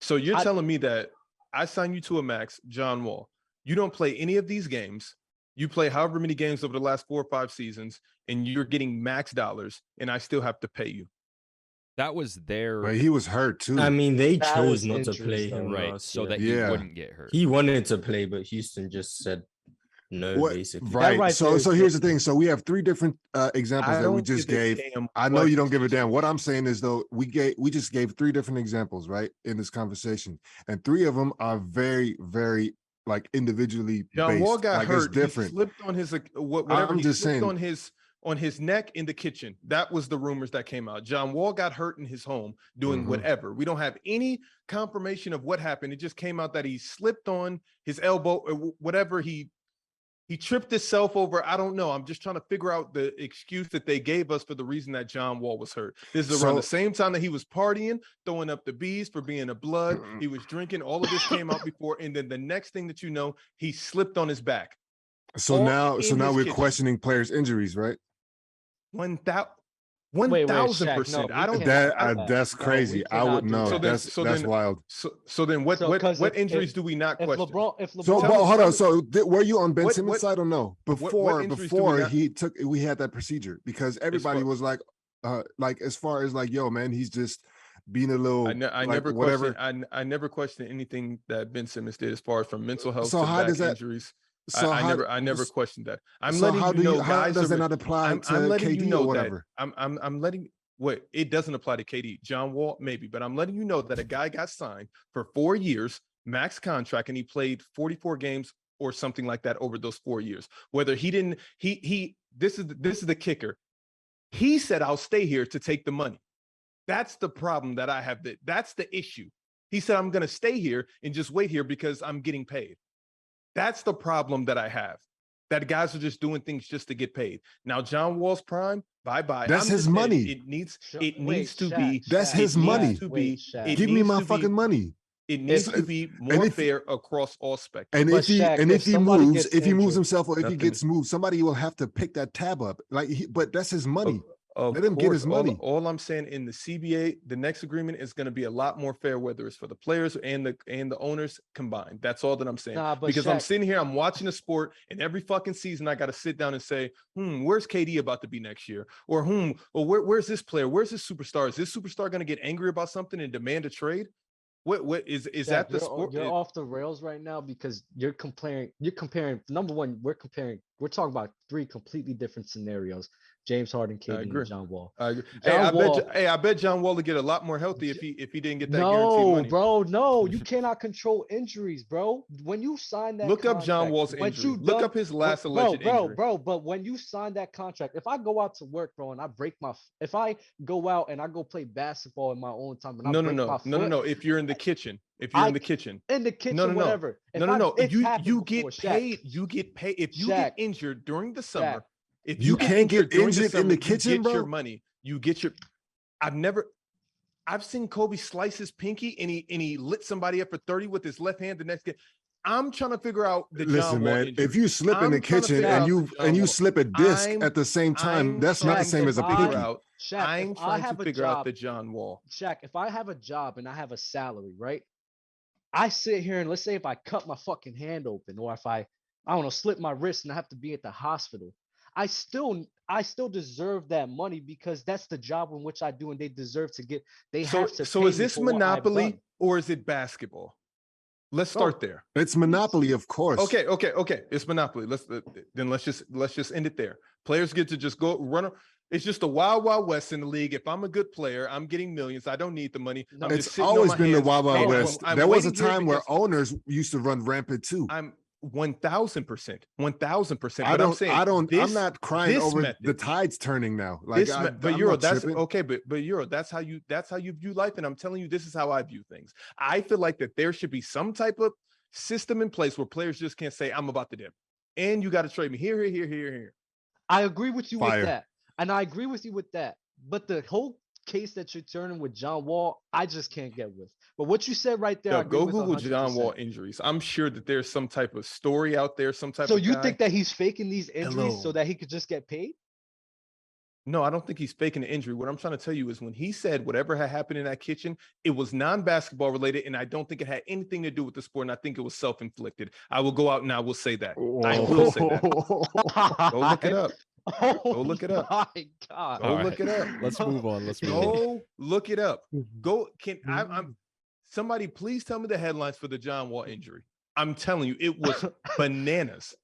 So you're telling me that I sign you to a max, John Wall. You don't play any of these games. You play however many games over the last 4 or 5 seasons, and you're getting max dollars, and I still have to pay you. That was their. But he was hurt too. I mean, they chose not to play him right, last so year. that he wouldn't get hurt. He wanted to play, but Houston just said no, basically. Right. So here's the thing. So we have 3 different examples that we just gave. I know you don't give a damn. What I'm saying is though, we just gave 3 different examples, right, in this conversation, and 3 of them are very, very like individually John based. Wall got like, hurt. It's different. He slipped on his whatever. I'm just saying on his neck in the kitchen. That was the rumors that came out. John Wall got hurt in his home doing whatever. We don't have any confirmation of what happened. It just came out that he slipped on his elbow or whatever. He tripped himself over. I don't know. I'm just trying to figure out the excuse that they gave us for the reason that John Wall was hurt. This is around the same time that he was partying, throwing up the bees for being a blood. He was drinking. All of this came out before. And then the next thing that you know, he slipped on his back. So now we're questioning players' injuries, right? 1,000%. I don't. That's crazy. I would know. That's wild. So then, what injuries do we not question? If LeBron, so hold on. So were you on Ben Simmons' side or no? Before we had that procedure, because everybody was like as far as like, yo, man, he's just being a little. I never questioned anything that Ben Simmons did as far as from mental health to back injuries. So I never questioned that. I'm letting you know, guys. How does that not apply to KD or whatever? I'm letting. Wait, it doesn't apply to KD. John Wall, maybe, but I'm letting you know that a guy got signed for 4 years, max contract, and he played 44 games or something like that over those 4 years. Whether he didn't, this is the kicker. He said, "I'll stay here to take the money." That's the problem that I have. That's the issue. He said, "I'm going to stay here and just wait here because I'm getting paid." That's the problem that I have. That guys are just doing things just to get paid. Now, John Wall's prime, bye-bye. That's his money. It needs to be. That's his money. Give me my fucking money. It needs to be more fair across all spectrums. And if he moves himself, or if he gets moved, somebody will have to pick that tab up. But that's his money. Let him get his money. All I'm saying, in the CBA, the next agreement is going to be a lot more fair, whether it's for the players and the owners combined. That's all that I'm saying. Because I'm sitting here, I'm watching a sport, and every fucking season I got to sit down and say, where's KD about to be next year? Or where's this player? Where's this superstar? Is this superstar going to get angry about something and demand a trade? What is that the sport? You're off the rails right now because you're comparing. Number one, we're talking about 3 completely different scenarios. James Harden, KD, and John Wall. I agree. I bet John Wall would get a lot more healthy if he didn't get that guaranteed money. No, you cannot control injuries, bro. When you sign that look up John Wall's injury. Look up his last alleged injury. But when you sign that contract, if I go out to work, bro, and I break if I go out and I go play basketball in my own time, and no. If you're in the kitchen, whatever. No. You get paid. You get paid if you get injured during the summer. If you can't get injured in the kitchen, bro, your money. You get your. I've seen Kobe slice his pinky and he lit somebody up for 30 with his left hand. The next game, I'm trying to figure out the John Wall injury. If you slip in the kitchen and you slip a disc at the same time, that's not the same as a pinky. I'm trying to figure out the John Wall. Shaq, if I have a job and I have a salary, right? I sit here and let's say if I cut my fucking hand open, or if I don't know, slip my wrist and I have to be at the hospital. I still deserve that money because that's the job in which I do, and they deserve to get. So is this Monopoly or is it basketball? Let's start there. It's Monopoly, of course. Okay. It's Monopoly. Let's just end it there. Players get to just go run. It's just a wild, wild west in the league. If I'm a good player, I'm getting millions. I don't need the money. It's always been the wild, wild west. There was a time where owners used to run rampant too. 1,000%. I'm not crying over the tides turning now. That's how you view life. And I'm telling you, this is how I view things. I feel like that there should be some type of system in place where players just can't say, I'm about to dip. And you got to trade me here. I agree with you with that. And I agree with you with that. But the whole case that you're turning with John Wall, I just can't get with. But what you said right there, go Google 100%. John Wall injuries. I'm sure that there's some type of story out there, some type. So you think that he's faking these injuries so that he could just get paid? No, I don't think he's faking an injury. What I'm trying to tell you is when he said whatever had happened in that kitchen, it was non-basketball related, and I don't think it had anything to do with the sport, and I think it was self-inflicted. I will go out and I will say that. I will say that. Go look it up. Go look it up. My God. Go look it up. Let's move on. Let's move on. Go look it up. Go. I'm somebody please tell me the headlines for the John Wall injury. I'm telling you, it was bananas.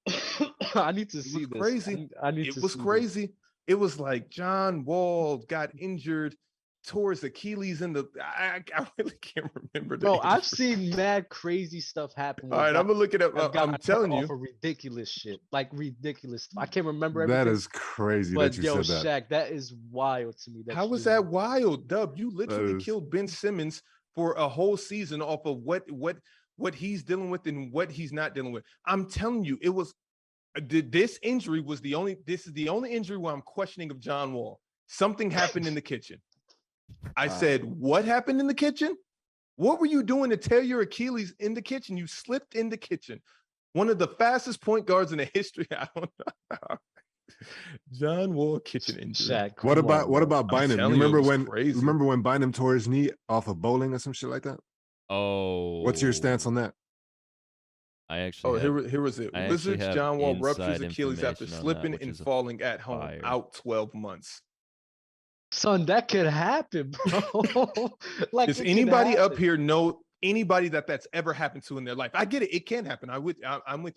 I need to see this. Crazy. It was crazy. It was like John Wall got injured, tore his Achilles in the. I really can't remember. Bro, I've seen mad crazy stuff happen. All right, I'm gonna look it up. I'm telling you, for ridiculous shit, like ridiculous. I can't remember That everything. is crazy. But that you said that. Shaq, that is wild to me. How was that wild, Dub? You literally killed Ben Simmons for a whole season off of what he's dealing with and what he's not dealing with. I'm telling you, it was. This injury was the only. This is the only injury where I'm questioning of John Wall. Something happened in the kitchen. I said, "What happened in the kitchen? What were you doing to tear your Achilles in the kitchen? You slipped in the kitchen." One of the fastest point guards in the history. I don't know. John Wall kitchen injury. Shaq, What about Bynum? You Crazy. remember when Bynum tore his knee off of bowling or some shit like that? Oh. What's your stance on that? I actually. Here was it. I Wizards actually have John Wall ruptures inside Achilles after information on that, slipping which and is falling at home, fire. out 12 months. Son, that could happen, bro. Like, Does it could anybody up happen. here know anybody that's ever happened to in their life? I get it. It can happen. I'm with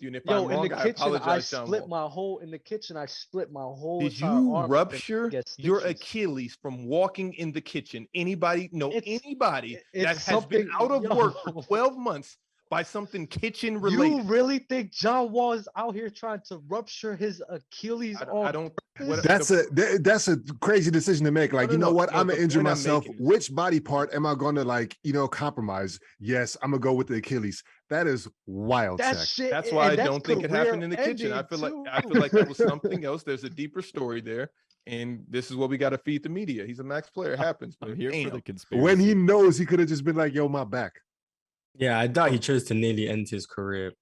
you. And if I'm in wrong, the I kitchen, apologize, John split Wall. my whole in the kitchen. I split my whole. Did entire you arm rupture against your stitches. Achilles from walking in the kitchen? Anybody know anybody it's that has been out of work for yo. 12 months by something kitchen related? You really think John Wall is out here trying to rupture his Achilles? I don't. That's a crazy decision to make. Like, No, you know no, what? no, I'm the gonna injure point I'm myself. making is- Which body part am I gonna compromise? Yes, I'm gonna go with the Achilles. That is wild. That Shaq. shit. That's why I and don't think it happened in the kitchen. I feel like that was something else. There's a deeper story there, and this is what we got to feed the media. He's a max player. It happens. I'm But here for damn. the conspiracy. When he knows, he could have just been like, "Yo, my back." Yeah, I doubt he chose to nearly end his career.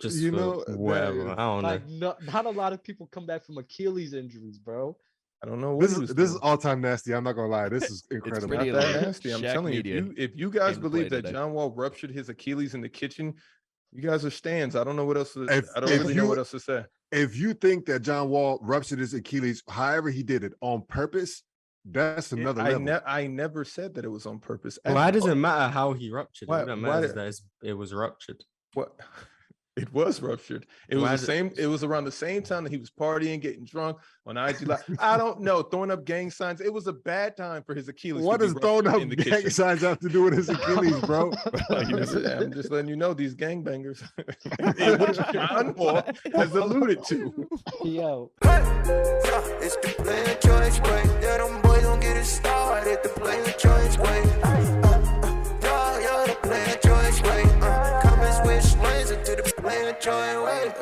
Just whatever. I don't know. Like, not a lot of people come back from Achilles injuries, bro. I don't know. What This he is was this is doing. all time nasty. I'm not gonna lie. This is incredible. pretty Not that like nasty. I'm Shaq telling you, media if you guys came to believe play that today. John Wall ruptured his Achilles in the kitchen, you guys are stands. I don't know what else. I don't if really know you- what else to say. If you think that John Wall ruptured his Achilles, however he did it on purpose, that's another level. I never said that it was on purpose. Why does it matter how he ruptured it? Why- What why matters did- is that it was ruptured. What? It was ruptured. It was Why the did- same. It was around the same time that he was partying, getting drunk on IG Live. I don't know, throwing up gang signs. It was a bad time for his Achilles. What to does be throwing ruptured up in the gang kitchen. signs have to do with his Achilles, bro? I'm just letting you know these gangbangers, which John Wall has alluded to. Yo. It's the player choice way. Yeah, them boys don't get it started. The player choice way. Yeah, the player choice way. Come and switch lanes into the player choice way.